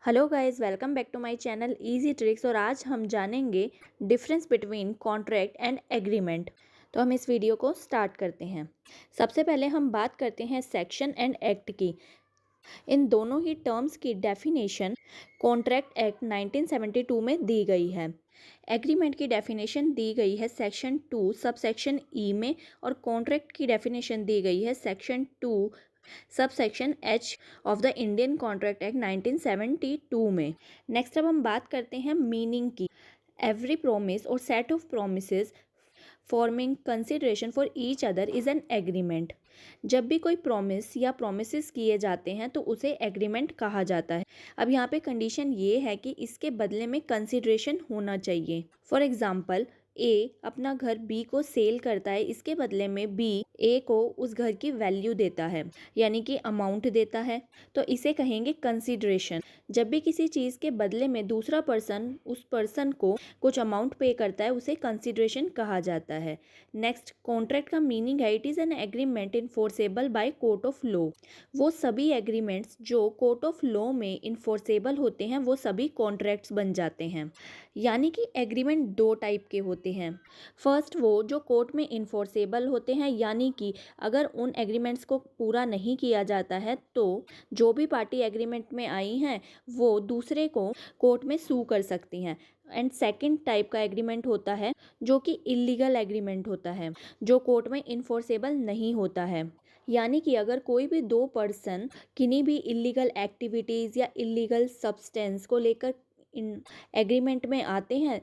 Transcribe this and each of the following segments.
Hello guys, welcome back to my channel easy tricks. और आज हम जानेंगे difference between contract and agreement. तो हम इस वीडियो को स्टार्ट करते हैं। सबसे पहले हम बात करते हैं सेक्शन एंड एक्ट की। इन दोनों ही टर्म्स की डेफिनेशन कॉन्ट्रैक्ट एक्ट 1972 में दी गई है। एग्रीमेंट की डेफिनेशन दी गई है सेक्शन 2 सब सेक्शन ई में, और कॉन्ट्रैक्ट की डेफिनेशन दी गई है section 2 sub section H of the Indian contract act 1972 में। नेक्स्ट अब हम बात करते हैं मीनिंग की। एवरी प्रोमिस और set of promises forming consideration for each other is an agreement. जब भी कोई प्रॉमिस या प्रोमिसेस किए जाते हैं तो उसे एग्रीमेंट कहा जाता है। अब यहाँ पे कंडीशन ये है कि इसके बदले में कंसिडरेशन होना चाहिए। फॉर एग्जाम्पल, ए अपना घर बी को सेल करता है, इसके बदले में बी ए को उस घर की वैल्यू देता है, यानी कि अमाउंट देता है, तो इसे कहेंगे कंसिडरेशन। जब भी किसी चीज़ के बदले में दूसरा पर्सन उस पर्सन को कुछ अमाउंट पे करता है, उसे कंसिडरेशन कहा जाता है। नेक्स्ट, कॉन्ट्रैक्ट का मीनिंग है it is an agreement enforceable by court of law. वो सभी एग्रीमेंट्स जो कोर्ट ऑफ लॉ में इन्फोर्सेबल होते हैं वो सभी कॉन्ट्रैक्ट्स बन जाते हैं। यानी कि एग्रीमेंट दो टाइप के होते हैं। फर्स्ट, वो जो कोर्ट में इन्फोर्सेबल होते हैं, यानी कि अगर उन एग्रीमेंट्स को पूरा नहीं किया जाता है तो जो भी पार्टी एग्रीमेंट में आई हैं वो दूसरे को कोर्ट में सू कर सकती हैं। एंड सेकंड टाइप का एग्रीमेंट होता है जो कि इलीगल एग्रीमेंट होता है, जो कोर्ट में इन्फोर्सेबल नहीं होता है। यानी कि अगर कोई भी दो पर्सन किन्हीं भी इलीगल एक्टिविटीज़ या इलीगल सब्सटेंस को लेकर इन एग्रीमेंट में आते हैं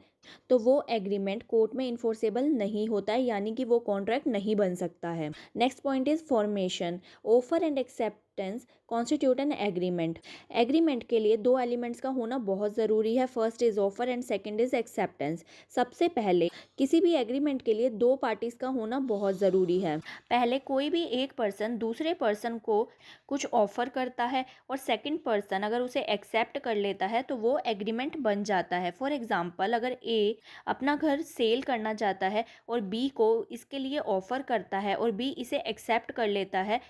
तो वो एग्रीमेंट कोर्ट में इन्फोर्सेबल नहीं होता है, यानी कि वो कॉन्ट्रैक्ट नहीं बन सकता है। Next point is formation. Offer and acceptance constitute an agreement. Agreement के लिए दो एलिमेंट्स का होना बहुत ज़रूरी है। First is offer and second is acceptance. सबसे पहले किसी भी एग्रीमेंट के लिए दो पार्टीज का होना बहुत ज़रूरी है। पहले कोई भी एक पर्सन दूसरे पर्सन को कुछ ऑफर करता है और सेकंड पर्सन अगर उसे एक्सेप्ट कर लेता है तो वो एग्रीमेंट बन जाता है। फॉर एग्जांपल, अगर ए अपना घर सेल करना चाहता है और बी को इसके लिए ऑफर करता है और बी इसे एक्सेप्ट कर लेता है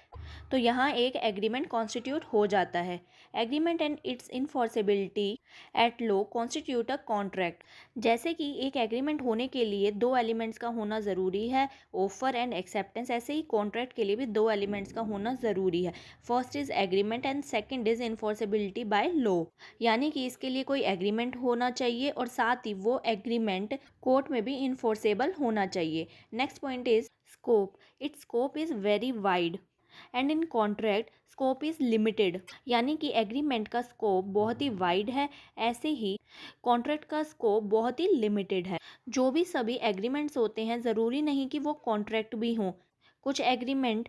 तो यहाँ एक एग्रीमेंट कॉन्स्टिट्यूट हो जाता है। Agreement and its enforceability at law constitute a contract. जैसे कि एक एग्रीमेंट होने के लिए दो एलिमेंट्स का होना ज़रूरी है, ऑफर एंड एक्सेप्टेंस, ऐसे ही कॉन्ट्रैक्ट के लिए भी दो एलिमेंट्स का होना ज़रूरी है। First is agreement and second is enforceability by law. यानी कि इसके लिए कोई एग्रीमेंट होना चाहिए और साथ ही वो एग्रीमेंट कोर्ट में भी इन्फोर्सेबल होना चाहिए। Next point is scope. It's scope is very wide and in contract scope is limited. यानी कि एग्रीमेंट का स्कोप बहुत ही वाइड है, ऐसे ही कॉन्ट्रैक्ट का स्कोप बहुत ही लिमिटेड है। जो भी सभी एग्रीमेंट्स होते हैं ज़रूरी नहीं कि वो कॉन्ट्रैक्ट भी हों। कुछ एग्रीमेंट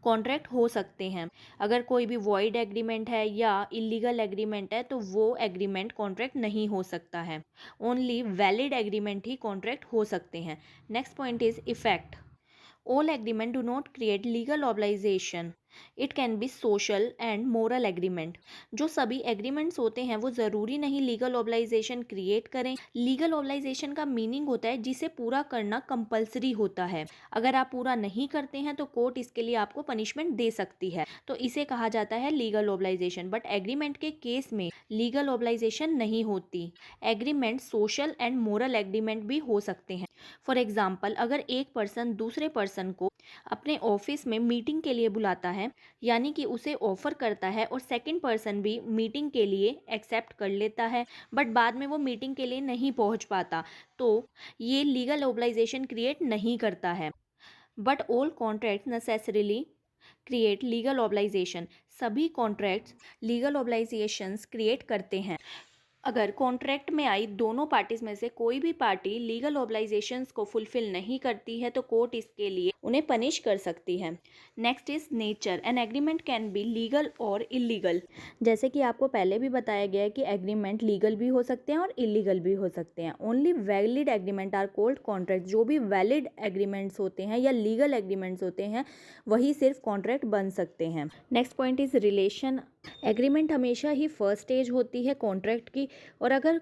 कॉन्ट्रैक्ट हो सकते हैं। अगर कोई भी वॉइड एग्रीमेंट है या इलीगल एग्रीमेंट है तो वो एग्रीमेंट कॉन्ट्रैक्ट नहीं हो सकता है। ओनली वैलिड एग्रीमेंट ही कॉन्ट्रैक्ट हो सकते हैं। Next point is effect. All agreement do not create legal obligation. It can be social and moral agreement. जो सभी एग्रीमेंट्स होते हैं वो ज़रूरी नहीं लीगल ऑब्लाइजेशन क्रिएट करें। लीगल ऑब्लाइजेशन का मीनिंग होता है जिसे पूरा करना कंपलसरी होता है। अगर आप पूरा नहीं करते हैं तो कोर्ट इसके लिए आपको पनिशमेंट दे सकती है, तो इसे कहा जाता है लीगल ऑब्लाइजेशन। बट एग्रीमेंट के केस में लीगल ऑब्लाइजेशन नहीं होती। Agreement social and moral agreement भी हो सकते हैं। फॉर एग्जाम्पल, अगर एक पर्सन दूसरे पर्सन को अपने ऑफिस में मीटिंग के लिए बुलाता है, यानी कि उसे ऑफर करता है और सेकंड पर्सन भी मीटिंग के लिए एक्सेप्ट कर लेता है, बट बाद में वो मीटिंग के लिए नहीं पहुंच पाता, तो ये लीगल ऑब्लाइजेशन क्रिएट नहीं करता है। But all contracts necessarily create legal obligation. सभी कॉन्ट्रैक्ट्स लीगल ऑब्लाइजेशंस क्रिएट करते हैं। अगर कॉन्ट्रैक्ट में आई दोनों पार्टीज में से कोई भी पार्टी लीगल ऑब्लाइजेशंस को फुलफिल नहीं करती है तो कोर्ट इसके लिए उन्हें पनिश कर सकती है। Next is nature. An agreement can be legal और इलीगल। जैसे कि आपको पहले भी बताया गया है कि एग्रीमेंट लीगल भी हो सकते हैं और इलीगल भी हो सकते हैं। Only valid agreement are called contract. जो भी वैलिड एग्रीमेंट्स होते हैं या लीगल एग्रीमेंट्स होते हैं वही सिर्फ कॉन्ट्रैक्ट बन सकते हैं। Next point is relation. Agreement हमेशा ही फर्स्ट स्टेज होती है कॉन्ट्रैक्ट की, और अगर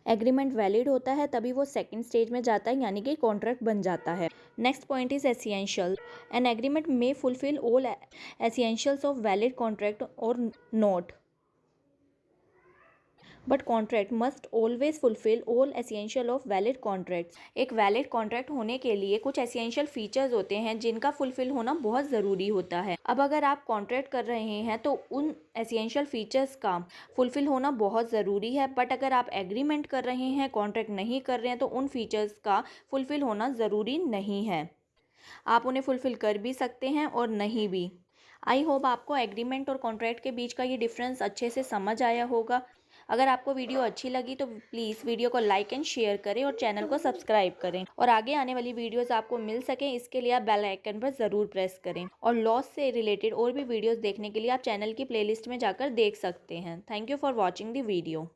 एग्रीमेंट वैलिड होता है तभी वो सेकंड स्टेज में जाता है, यानी कि कॉन्ट्रैक्ट बन जाता है। Next point is essential. An agreement may fulfil all essentials of valid contract और not. But contract must always fulfil all essential of valid contracts. एक वैलिड कॉन्ट्रैक्ट होने के लिए कुछ एसेंशियल फीचर्स होते हैं जिनका फुलफिल होना बहुत ज़रूरी होता है। अब अगर आप कॉन्ट्रैक्ट कर रहे हैं तो उन एसेंशियल फीचर्स का फुलफिल होना बहुत ज़रूरी है, बट अगर आप एग्रीमेंट कर रहे हैं, कॉन्ट्रैक्ट नहीं कर रहे हैं, तो उन फीचर्स का फुलफिल होना ज़रूरी नहीं है। आप उन्हें फुलफ़िल कर भी सकते हैं और नहीं भी। आई होप आपको एग्रीमेंट और कॉन्ट्रैक्ट के बीच का ये डिफरेंस अच्छे से समझ आया होगा। अगर आपको वीडियो अच्छी लगी तो प्लीज़ वीडियो को लाइक एंड शेयर करें और चैनल को सब्सक्राइब करें, और आगे आने वाली वीडियोस आपको मिल सकें इसके लिए आप बेल आइकन पर ज़रूर प्रेस करें। और लॉस से रिलेटेड और भी वीडियोस देखने के लिए आप चैनल की प्लेलिस्ट में जाकर देख सकते हैं। Thank you for watching the video.